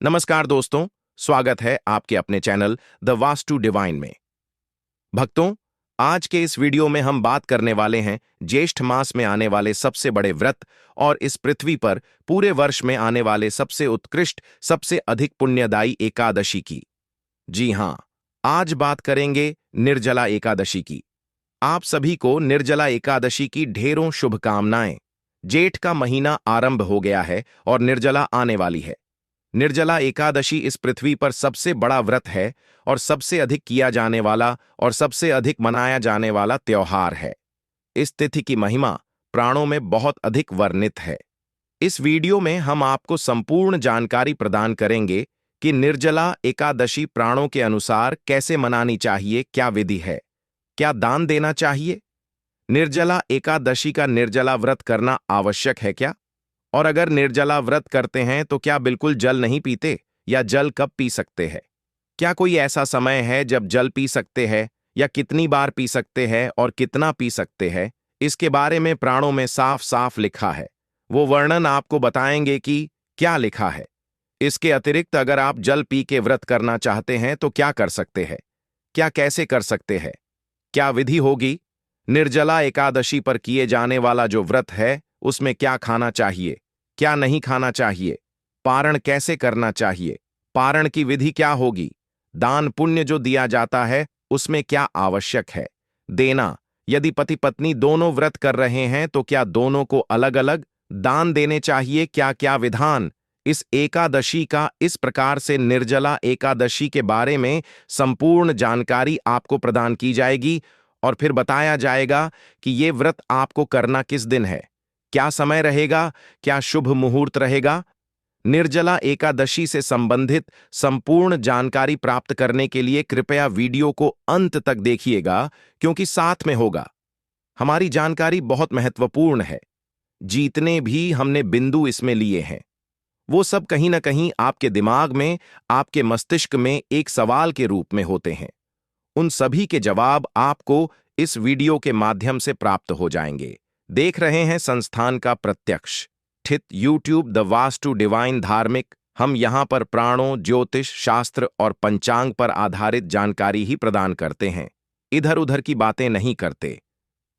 नमस्कार दोस्तों, स्वागत है आपके अपने चैनल द वास्तु डिवाइन में। भक्तों, आज के इस वीडियो में हम बात करने वाले हैं ज्येष्ठ मास में आने वाले सबसे बड़े व्रत और इस पृथ्वी पर पूरे वर्ष में आने वाले सबसे उत्कृष्ट, सबसे अधिक पुण्यदायी एकादशी की। जी हां, आज बात करेंगे निर्जला एकादशी की। आप सभी को निर्जला एकादशी की ढेरों शुभकामनाएं। जेठ का महीना आरंभ हो गया है और निर्जला आने वाली है। निर्जला एकादशी इस पृथ्वी पर सबसे बड़ा व्रत है और सबसे अधिक किया जाने वाला और सबसे अधिक मनाया जाने वाला त्योहार है। इस तिथि की महिमा प्राणों में बहुत अधिक वर्णित है। इस वीडियो में हम आपको संपूर्ण जानकारी प्रदान करेंगे कि निर्जला एकादशी प्राणों के अनुसार कैसे मनानी चाहिए, क्या विधि है, क्या दान देना चाहिए, निर्जला एकादशी का निर्जला व्रत करना आवश्यक है क्या, और अगर निर्जला व्रत करते हैं तो क्या बिल्कुल जल नहीं पीते या जल कब पी सकते हैं, क्या कोई ऐसा समय है जब जल पी सकते हैं या कितनी बार पी सकते हैं और कितना पी सकते हैं, इसके बारे में प्राणों में साफ साफ लिखा है। वो वर्णन आपको बताएंगे कि क्या लिखा है। इसके अतिरिक्त अगर आप जल पी के व्रत करना चाहते हैं तो क्या कर सकते हैं, क्या कैसे कर सकते हैं, क्या विधि होगी, निर्जला एकादशी पर किए जाने वाला जो व्रत है उसमें क्या खाना चाहिए, क्या नहीं खाना चाहिए, पारण कैसे करना चाहिए, पारण की विधि क्या होगी, दान पुण्य जो दिया जाता है उसमें क्या आवश्यक है देना, यदि पति पत्नी दोनों व्रत कर रहे हैं तो क्या दोनों को अलग अलग दान देने चाहिए, क्या क्या विधान, इस एकादशी का इस प्रकार से निर्जला एकादशी के बारे में संपूर्ण जानकारी आपको प्रदान की जाएगी और फिर बताया जाएगा कि ये व्रत आपको करना किस दिन है, क्या समय रहेगा, क्या शुभ मुहूर्त रहेगा। निर्जला एकादशी से संबंधित संपूर्ण जानकारी प्राप्त करने के लिए कृपया वीडियो को अंत तक देखिएगा क्योंकि साथ में होगा। हमारी जानकारी बहुत महत्वपूर्ण है। जितने भी हमने बिंदु इसमें लिए हैं वो सब कहीं ना कहीं आपके दिमाग में, आपके मस्तिष्क में एक सवाल के रूप में होते हैं। उन सभी के जवाब आपको इस वीडियो के माध्यम से प्राप्त हो जाएंगे। देख रहे हैं संस्थान का प्रत्यक्ष स्थित यूट्यूब द वास्तु डिवाइन धार्मिक। हम यहां पर प्राणों, ज्योतिष शास्त्र और पंचांग पर आधारित जानकारी ही प्रदान करते हैं, इधर उधर की बातें नहीं करते।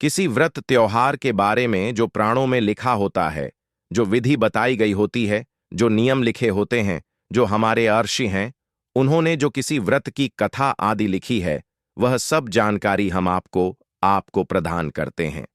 किसी व्रत त्योहार के बारे में जो प्राणों में लिखा होता है, जो विधि बताई गई होती है, जो नियम लिखे होते हैं, जो हमारे अर्षि हैं, उन्होंने जो किसी व्रत की कथा आदि लिखी है, वह सब जानकारी हम आपको प्रदान करते हैं।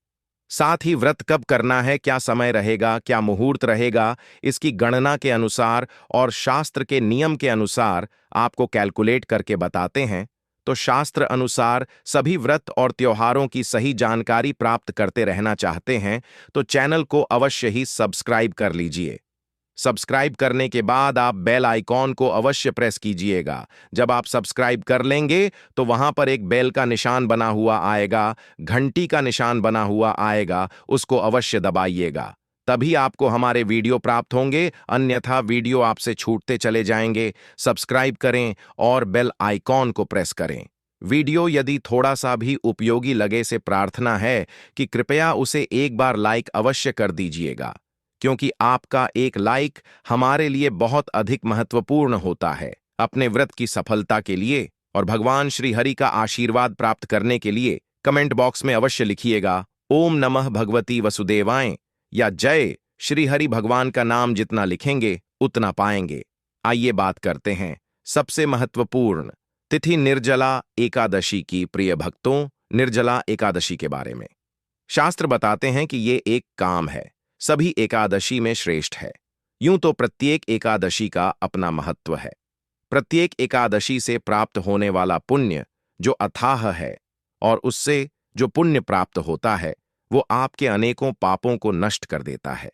साथ ही व्रत कब करना है, क्या समय रहेगा, क्या मुहूर्त रहेगा, इसकी गणना के अनुसार और शास्त्र के नियम के अनुसार आपको कैलकुलेट करके बताते हैं। तो शास्त्र अनुसार सभी व्रत और त्योहारों की सही जानकारी प्राप्त करते रहना चाहते हैं तो चैनल को अवश्य ही सब्सक्राइब कर लीजिए। सब्सक्राइब करने के बाद आप बेल आइकॉन को अवश्य प्रेस कीजिएगा। जब आप सब्सक्राइब कर लेंगे तो वहां पर एक बेल का निशान बना हुआ आएगा, घंटी का निशान बना हुआ आएगा, उसको अवश्य दबाइएगा, तभी आपको हमारे वीडियो प्राप्त होंगे, अन्यथा वीडियो आपसे छूटते चले जाएंगे। सब्सक्राइब करें और बेल आइकॉन को प्रेस करें। वीडियो यदि थोड़ा सा भी उपयोगी लगे से प्रार्थना है कि कृपया उसे एक बार लाइक अवश्य कर दीजिएगा, क्योंकि आपका एक लाइक हमारे लिए बहुत अधिक महत्वपूर्ण होता है। अपने व्रत की सफलता के लिए और भगवान श्री हरि का आशीर्वाद प्राप्त करने के लिए कमेंट बॉक्स में अवश्य लिखिएगा ओम नमः भगवती वसुदेवाय या जय श्री हरि। भगवान का नाम जितना लिखेंगे उतना पाएंगे। आइए बात करते हैं सबसे महत्वपूर्ण तिथि निर्जला एकादशी की। प्रिय भक्तों, निर्जला एकादशी के बारे में शास्त्र बताते हैं कि ये एक काम है, सभी एकादशी में श्रेष्ठ है। यूं तो प्रत्येक एकादशी का अपना महत्व है। प्रत्येक एकादशी से प्राप्त होने वाला पुण्य जो अथाह है और उससे जो पुण्य प्राप्त होता है वो आपके अनेकों पापों को नष्ट कर देता है।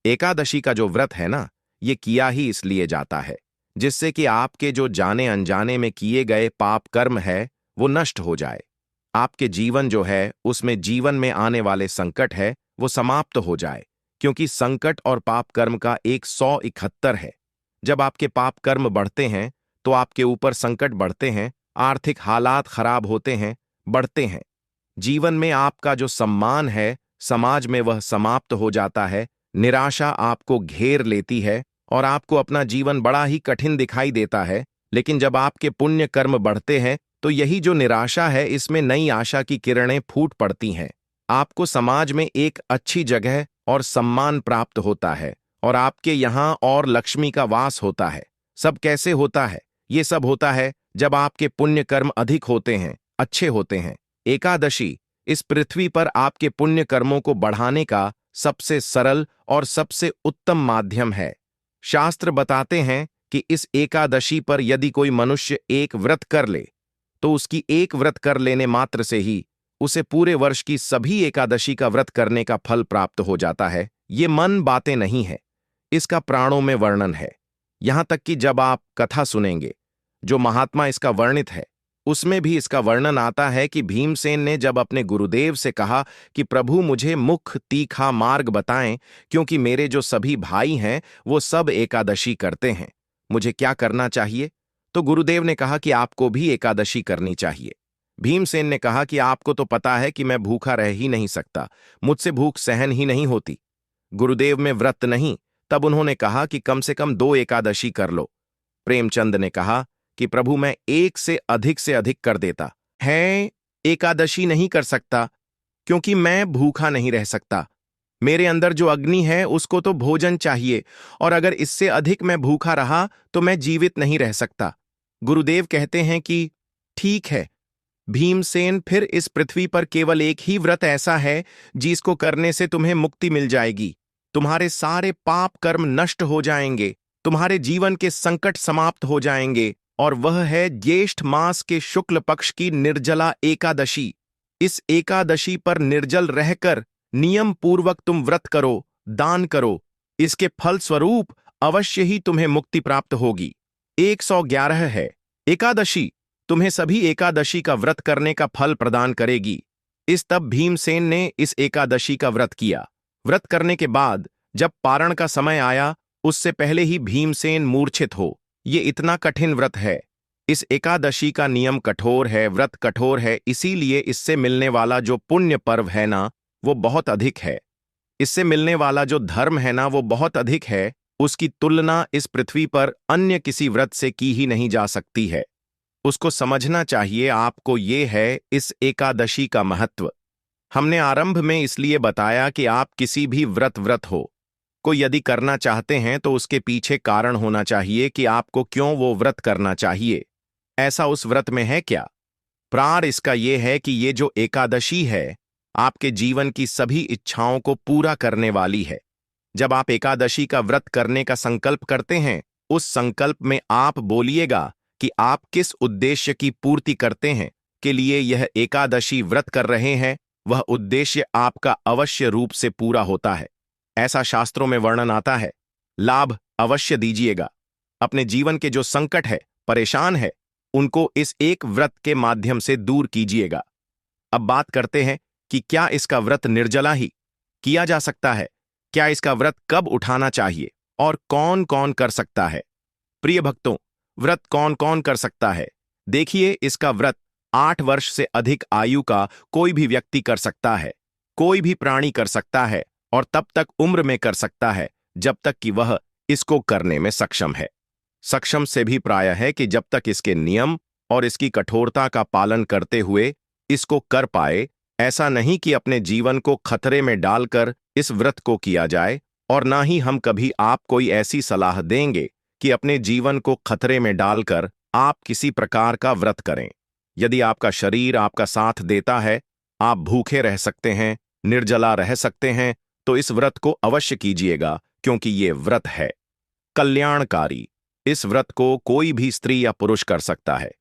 एकादशी का जो व्रत है ना, ये किया ही इसलिए जाता है जिससे कि आपके जो जाने अनजाने में किए गए पाप कर्म है वो नष्ट हो जाए। आपके जीवन जो है उसमें जीवन में आने वाले संकट है वो समाप्त हो जाए, क्योंकि संकट और पाप कर्म का 171 है। जब आपके पाप कर्म बढ़ते हैं तो आपके ऊपर संकट बढ़ते हैं, आर्थिक हालात खराब होते हैं, बढ़ते हैं। जीवन में आपका जो सम्मान है समाज में वह समाप्त हो जाता है, निराशा आपको घेर लेती है और आपको अपना जीवन बड़ा ही कठिन दिखाई देता है, लेकिन जब आपके पुण्य कर्म बढ़ते हैं तो यही जो निराशा है इसमें नई आशा की किरणें फूट पड़ती हैं। आपको समाज में एक अच्छी जगह और सम्मान प्राप्त होता है और आपके यहाँ और लक्ष्मी का वास होता है। सब कैसे होता है? ये सब होता है जब आपके पुण्य कर्म अधिक होते हैं, अच्छे होते हैं। एकादशी इस पृथ्वी पर आपके पुण्य कर्मों को बढ़ाने का सबसे सरल और सबसे उत्तम माध्यम है। शास्त्र बताते हैं कि इस एकादशी पर यदि कोई मनुष्य एक व्रत कर ले तो उसकी एक व्रत कर लेने मात्र से ही उसे पूरे वर्ष की सभी एकादशी का व्रत करने का फल प्राप्त हो जाता है। ये मन बातें नहीं है, इसका प्राणों में वर्णन है। यहां तक कि जब आप कथा सुनेंगे जो महात्मा इसका वर्णित है उसमें भी इसका वर्णन आता है कि भीमसेन ने जब अपने गुरुदेव से कहा कि प्रभु मुझे मुख तीखा मार्ग बताएं, क्योंकि मेरे जो सभी भाई हैं वो सब एकादशी करते हैं, मुझे क्या करना चाहिए? तो गुरुदेव ने कहा कि आपको भी एकादशी करनी चाहिए। भीमसेन ने कहा कि आपको तो पता है कि मैं भूखा रह ही नहीं सकता, मुझसे भूख सहन ही नहीं होती। गुरुदेव में व्रत नहीं, तब उन्होंने कहा कि कम से कम 2 एकादशी कर लो। प्रेमचंद ने कहा कि प्रभु मैं एक से अधिक कर देता है, एकादशी नहीं कर सकता क्योंकि मैं भूखा नहीं रह सकता। मेरे अंदर जो अग्नि है उसको तो भोजन चाहिए, और अगर इससे अधिक मैं भूखा रहा तो मैं जीवित नहीं रह सकता। गुरुदेव कहते हैं कि ठीक है भीमसेन, फिर इस पृथ्वी पर केवल एक ही व्रत ऐसा है जिसको करने से तुम्हें मुक्ति मिल जाएगी। तुम्हारे सारे पाप कर्म नष्ट हो जाएंगे, तुम्हारे जीवन के संकट समाप्त हो जाएंगे, और वह है ज्येष्ठ मास के शुक्ल पक्ष की निर्जला एकादशी। इस एकादशी पर निर्जल रहकर नियम पूर्वक तुम व्रत करो, दान करो, इसके फल स्वरूप अवश्य ही तुम्हें मुक्ति प्राप्त होगी। 111 है। एकादशी तुम्हें सभी एकादशी का व्रत करने का फल प्रदान करेगी। इस तब भीमसेन ने इस एकादशी का व्रत किया। व्रत करने के बाद जब पारण का समय आया उससे पहले ही भीमसेन मूर्छित हो। ये इतना कठिन व्रत है। इस एकादशी का नियम कठोर है, व्रत कठोर है, इसीलिए इससे मिलने वाला जो पुण्य पर्व है ना वो बहुत अधिक है। इससे मिलने वाला जो धर्म है ना वो बहुत अधिक है। उसकी तुलना इस पृथ्वी पर अन्य किसी व्रत से की ही नहीं जा सकती है। उसको समझना चाहिए आपको। ये है इस एकादशी का महत्व। हमने आरंभ में इसलिए बताया कि आप किसी भी व्रत हो को यदि करना चाहते हैं तो उसके पीछे कारण होना चाहिए कि आपको क्यों वो व्रत करना चाहिए। ऐसा उस व्रत में है क्या? प्रार इसका ये है कि ये जो एकादशी है आपके जीवन की सभी इच्छाओं को पूरा करने वाली है। जब आप एकादशी का व्रत करने का संकल्प करते हैं उस संकल्प में आप बोलिएगा कि आप किस उद्देश्य की पूर्ति करते हैं के लिए यह एकादशी व्रत कर रहे हैं, वह उद्देश्य आपका अवश्य रूप से पूरा होता है। ऐसा शास्त्रों में वर्णन आता है। लाभ अवश्य दीजिएगा। अपने जीवन के जो संकट है, परेशान है, उनको इस एक व्रत के माध्यम से दूर कीजिएगा। अब बात करते हैं कि क्या इसका व्रत निर्जला ही किया जा सकता है? क्या इसका व्रत कब उठाना चाहिए और कौन कौन कर सकता है? प्रिय भक्तों, व्रत कौन कौन कर सकता है? देखिए, इसका व्रत 8 वर्ष से अधिक आयु का कोई भी व्यक्ति कर सकता है, कोई भी प्राणी कर सकता है, और तब तक उम्र में कर सकता है जब तक कि वह इसको करने में सक्षम है। सक्षम से भी प्रायः है कि जब तक इसके नियम और इसकी कठोरता का पालन करते हुए इसको कर पाए। ऐसा नहीं कि अपने जीवन को खतरे में डालकर इस व्रत को किया जाए, और ना ही हम कभी आप कोई ऐसी सलाह देंगे कि अपने जीवन को खतरे में डालकर आप किसी प्रकार का व्रत करें। यदि आपका शरीर आपका साथ देता है, आप भूखे रह सकते हैं, निर्जला रह सकते हैं, तो इस व्रत को अवश्य कीजिएगा, क्योंकि ये व्रत है कल्याणकारी। इस व्रत को कोई भी स्त्री या पुरुष कर सकता है।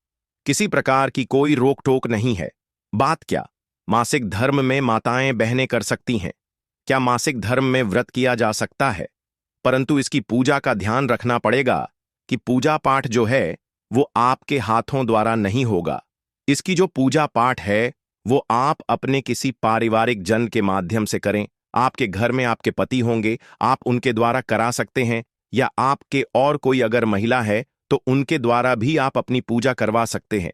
किसी प्रकार की कोई रोक टोक नहीं है। बात क्या मासिक धर्म में माताएं बहनें कर सकती हैं? क्या मासिक धर्म में व्रत किया जा सकता है? परंतु इसकी पूजा का ध्यान रखना पड़ेगा कि पूजा पाठ जो है वो आपके हाथों द्वारा नहीं होगा। इसकी जो पूजा पाठ है वो आप अपने किसी पारिवारिक जन के माध्यम से करें। आपके घर में आपके पति होंगे, आप उनके द्वारा करा सकते हैं, या आपके और कोई अगर महिला है तो उनके द्वारा भी आप अपनी पूजा करवा सकते हैं।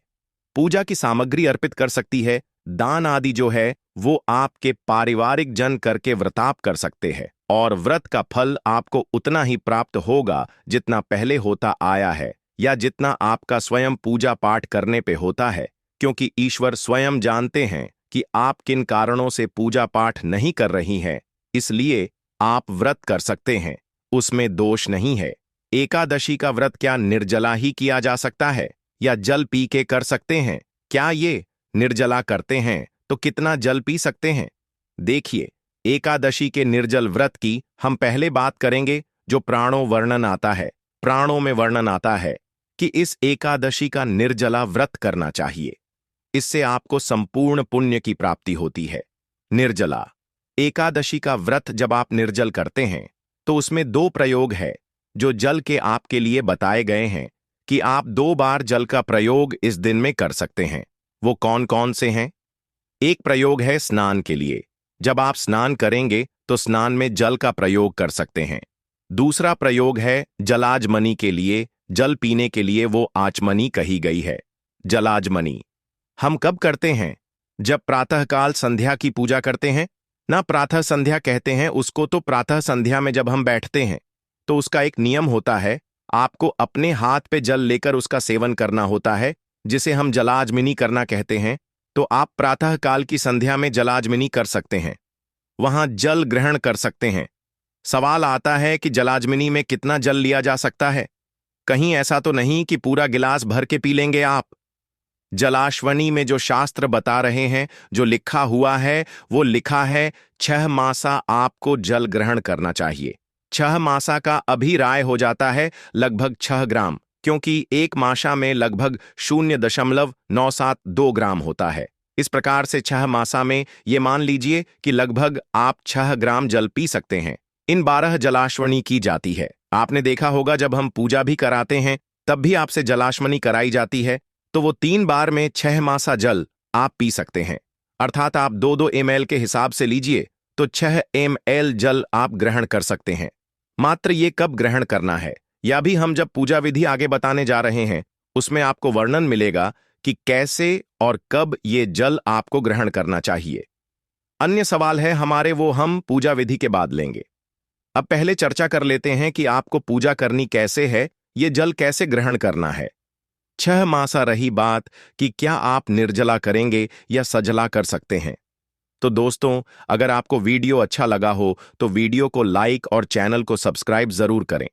पूजा की सामग्री अर्पित कर सकती है। दान आदि जो है वो आपके पारिवारिक जन करके व्रताप कर सकते हैं। और व्रत का फल आपको उतना ही प्राप्त होगा जितना पहले होता आया है या जितना आपका स्वयं पूजा पाठ करने पे होता है, क्योंकि ईश्वर स्वयं जानते हैं कि आप किन कारणों से पूजा पाठ नहीं कर रही हैं, इसलिए आप व्रत कर सकते हैं, उसमें दोष नहीं है। एकादशी का व्रत क्या निर्जला ही किया जा सकता है या जल पी के कर सकते हैं? क्या ये निर्जला करते हैं तो कितना जल पी सकते हैं? देखिए, एकादशी के निर्जल व्रत की हम पहले बात करेंगे, जो प्राणों वर्णन आता है। प्राणों में वर्णन आता है कि इस एकादशी का निर्जला व्रत करना चाहिए, इससे आपको संपूर्ण पुण्य की प्राप्ति होती है। निर्जला एकादशी का व्रत जब आप निर्जल करते हैं तो उसमें 2 प्रयोग है जो जल के आपके लिए बताए गए हैं कि आप 2 बार जल का प्रयोग इस दिन में कर सकते हैं। वो कौन कौन से हैं? एक प्रयोग है स्नान के लिए, जब आप स्नान करेंगे तो स्नान में जल का प्रयोग कर सकते हैं। दूसरा प्रयोग है जलाजमनी के लिए, जल पीने के लिए वो आचमनी कही गई है। जलाजमनी हम कब करते हैं? जब प्रातःकाल संध्या की पूजा करते हैं ना, प्रातः संध्या कहते हैं उसको। तो प्रातः संध्या में जब हम बैठते हैं तो उसका एक नियम होता है, आपको अपने हाथ पे जल लेकर उसका सेवन करना होता है, जिसे हम जलाजमनी करना कहते हैं। तो आप प्रातःकाल की संध्या में जलाजमनी कर सकते हैं, वहां जल ग्रहण कर सकते हैं। सवाल आता है कि जलाजमनी में कितना जल लिया जा सकता है? कहीं ऐसा तो नहीं कि पूरा गिलास भर के पी लेंगे आप? जलाश्वनी में जो शास्त्र बता रहे हैं, जो लिखा हुआ है, वो लिखा है 6 मासा आपको जल ग्रहण करना चाहिए। 6 मासा का अभी राय हो जाता है लगभग 6 ग्राम, क्योंकि एक मासा में लगभग 0.972 ग्राम होता है। इस प्रकार से 6 मासा में ये मान लीजिए कि लगभग आप 6 ग्राम जल पी सकते हैं। इन 12 जलाश्वनी की जाती है। आपने देखा होगा जब हम पूजा भी कराते हैं तब भी आपसे जलाश्वनी कराई जाती है, तो वो 3 बार में 6 मासा जल आप पी सकते हैं। अर्थात आप 2-2 ml के हिसाब से लीजिए तो 6 ml जल आप ग्रहण कर सकते हैं। मात्र ये कब ग्रहण करना है या भी हम जब पूजा विधि आगे बताने जा रहे हैं उसमें आपको वर्णन मिलेगा कि कैसे और कब ये जल आपको ग्रहण करना चाहिए। अन्य सवाल है हमारे, वो हम पूजा विधि के बाद लेंगे। अब पहले चर्चा कर लेते हैं कि आपको पूजा करनी कैसे है, ये जल कैसे ग्रहण करना है। 6 मासा रही बात कि क्या आप निर्जला करेंगे या सजला कर सकते हैं। तो दोस्तों, अगर आपको वीडियो अच्छा लगा हो तो वीडियो को लाइक और चैनल को सब्सक्राइब जरूर करें।